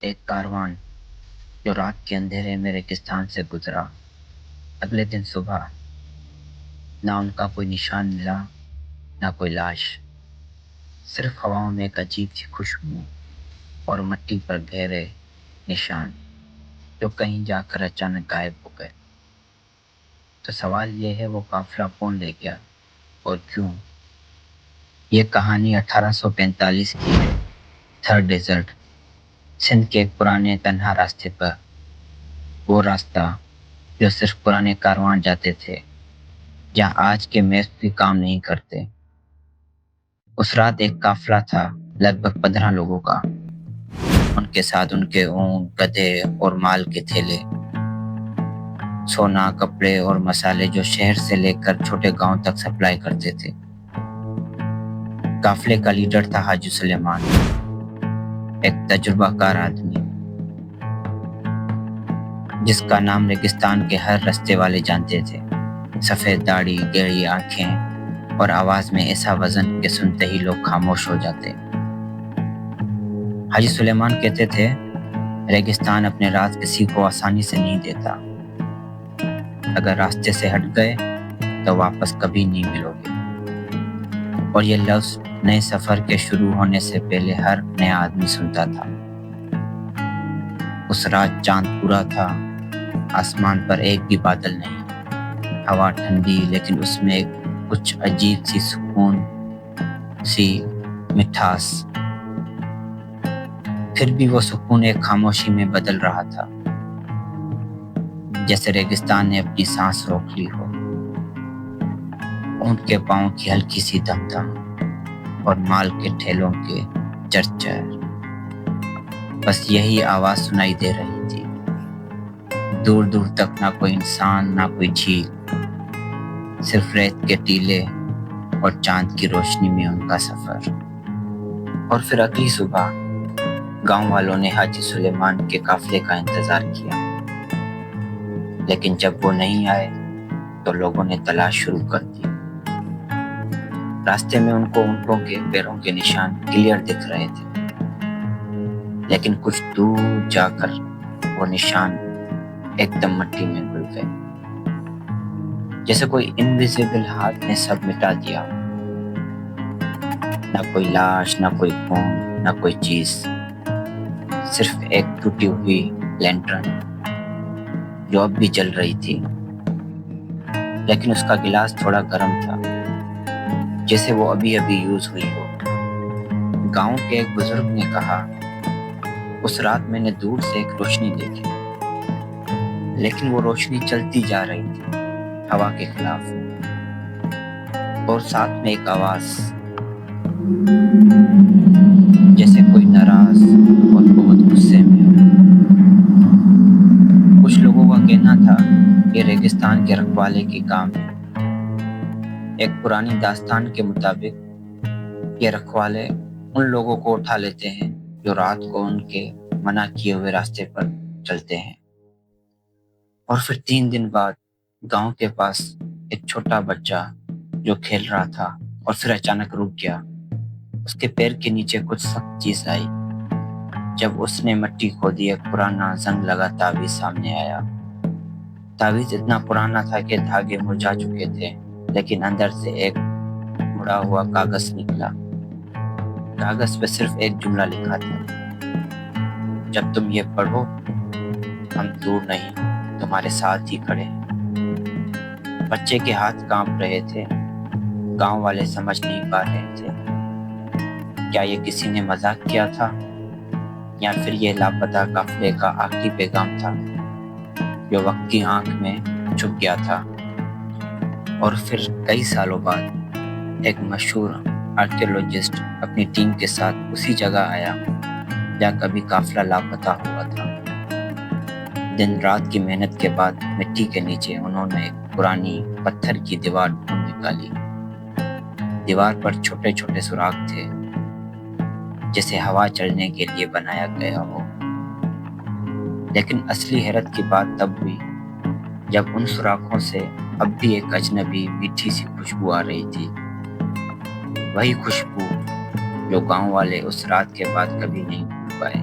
ایک کاروان جو رات کے اندھیرے میں ریگستان سے گزرا۔ اگلے دن صبح نہ ان کا کوئی نشان ملا، نہ کوئی لاش، صرف ہواؤں میں ایک عجیب سی خوشبو اور مٹی پر گہرے نشان جو کہیں جا کر اچانک غائب ہو گئے۔ تو سوال یہ ہے، وہ قافلہ کون لے گیا اور کیوں؟ یہ کہانی 1845 کی ہے۔ تھر ڈیزرٹ، سندھ کے ایک پرانے تنہا راستے پر، وہ راستہ جو صرف پرانے کاروان جاتے تھے، جہاں آج کے میپ بھی کام نہیں کرتے۔ اس رات ایک قافلہ تھا، لگ بھگ 15 لوگوں کا۔ ان کے ساتھ ان کے اونٹ، گدھے اور مال کے تھیلے، سونا، کپڑے اور مسالے جو شہر سے لے کر چھوٹے گاؤں تک سپلائی کرتے تھے۔ قافلے کا لیڈر تھا حاجی سلیمان، ایک تجربہ کار آدمی جس کا نام ریگستان کے ہر رستے والے جانتے تھے۔ سفید داڑھی، گہری آنکھیں اور آواز میں ایسا وزن کہ سنتے ہی لوگ خاموش ہو جاتے۔ حاجی سلیمان کہتے تھے، ریگستان اپنے راز کسی کو آسانی سے نہیں دیتا۔ اگر راستے سے ہٹ گئے تو واپس کبھی نہیں ملو گے۔ اور یہ لفظ نئے سفر کے شروع ہونے سے پہلے ہر نیا آدمی سنتا تھا۔ اس رات چاند پورا تھا، آسمان پر ایک بھی بادل نہیں، ہوا ٹھنڈی لیکن اس میں کچھ عجیب سی سکون سی مٹھاس۔ پھر بھی وہ سکون ایک خاموشی میں بدل رہا تھا، جیسے ریگستان نے اپنی سانس روک لی ہو۔ اونٹ کے پاؤں کی ہلکی سی دم دم اور مال کے ٹھیلوں کے چرچر، بس یہی آواز سنائی دے رہی تھی۔ دور دور تک نہ کوئی انسان، نہ کوئی جھیل، صرف ریت کے ٹیلے اور چاند کی روشنی میں ان کا سفر۔ اور پھر اگلی صبح گاؤں والوں نے حاجی سلیمان کے قافلے کا انتظار کیا، لیکن جب وہ نہیں آئے تو لوگوں نے تلاش شروع کر دی۔ راستے میں ان کو اونٹوں کے پیروں کے نشان کلیئر دکھ رہے تھے، لیکن کچھ دور جا کر وہ نشان ایک دم مٹی میں گل گئے، جیسے کوئی انویزیبل ہاتھ نے سب مٹا دیا۔ نہ کوئی لاش، نہ کوئی خون، نہ کوئی چیز، صرف ایک ٹوٹی ہوئی لینٹرن جو اب بھی جل رہی تھی، لیکن اس کا گلاس تھوڑا گرم تھا، جیسے وہ ابھی ابھی یوز ہوئی ہو۔ گاؤں کے ایک بزرگ نے کہا، اس رات میں نے دور سے ایک روشنی دیکھی، لیکن وہ روشنی چلتی جا رہی تھی ہوا کے خلاف، اور ساتھ میں ایک آواز، جیسے کوئی ناراض اور بہت غصے میں۔ کچھ لوگوں کا کہنا تھا یہ ریگستان کے رکھوالے کی کام ہے۔ ایک پرانی داستان کے مطابق یہ رکھوالے ان لوگوں کو اٹھا لیتے ہیں جو رات کو ان کے منع کیے ہوئے راستے پر چلتے ہیں۔ اور پھر 3 دن بعد گاؤں کے پاس ایک چھوٹا بچہ جو کھیل رہا تھا اور پھر اچانک رک گیا۔ اس کے پیر کے نیچے کچھ سخت چیز آئی۔ جب اس نے مٹی کھودی، ایک پرانا زنگ لگا تعویذ سامنے آیا۔ تعویذ اتنا پرانا تھا کہ دھاگے مرجھا چکے تھے، لیکن اندر سے ایک مڑا ہوا کاغذ نکلا۔ کاغذ پہ صرف ایک جملہ لکھا تھا، جب تم یہ پڑھو، ہم دور نہیں، تمہارے ساتھ ہی کھڑے ہیں۔ بچے کے ہاتھ کانپ رہے تھے، گاؤں والے سمجھ نہیں پا رہے تھے کیا یہ کسی نے مذاق کیا تھا یا پھر یہ لاپتہ قافلے کا آخری پیغام تھا جو وقت کی آنکھ میں چھپ گیا تھا۔ اور پھر کئی سالوں بعد ایک مشہور آرکیولوجسٹ اپنی ٹیم کے ساتھ اسی جگہ آیا جہاں کبھی قافلہ لاپتہ ہوا تھا۔ دن رات کی محنت کے بعد مٹی کے نیچے انہوں نے ایک پرانی پتھر کی دیوار ڈھونڈ نکالی۔ دیوار پر چھوٹے چھوٹے سوراخ تھے، جیسے ہوا چلنے کے لیے بنایا گیا ہو۔ لیکن اصلی حیرت کی بات تب ہوئی جب ان سوراخوں سے اب بھی ایک اجنبی میٹھی سی خوشبو آ رہی تھی، وہی خوشبو جو گاؤں والے اس رات کے بعد کبھی نہیں بھول پائے۔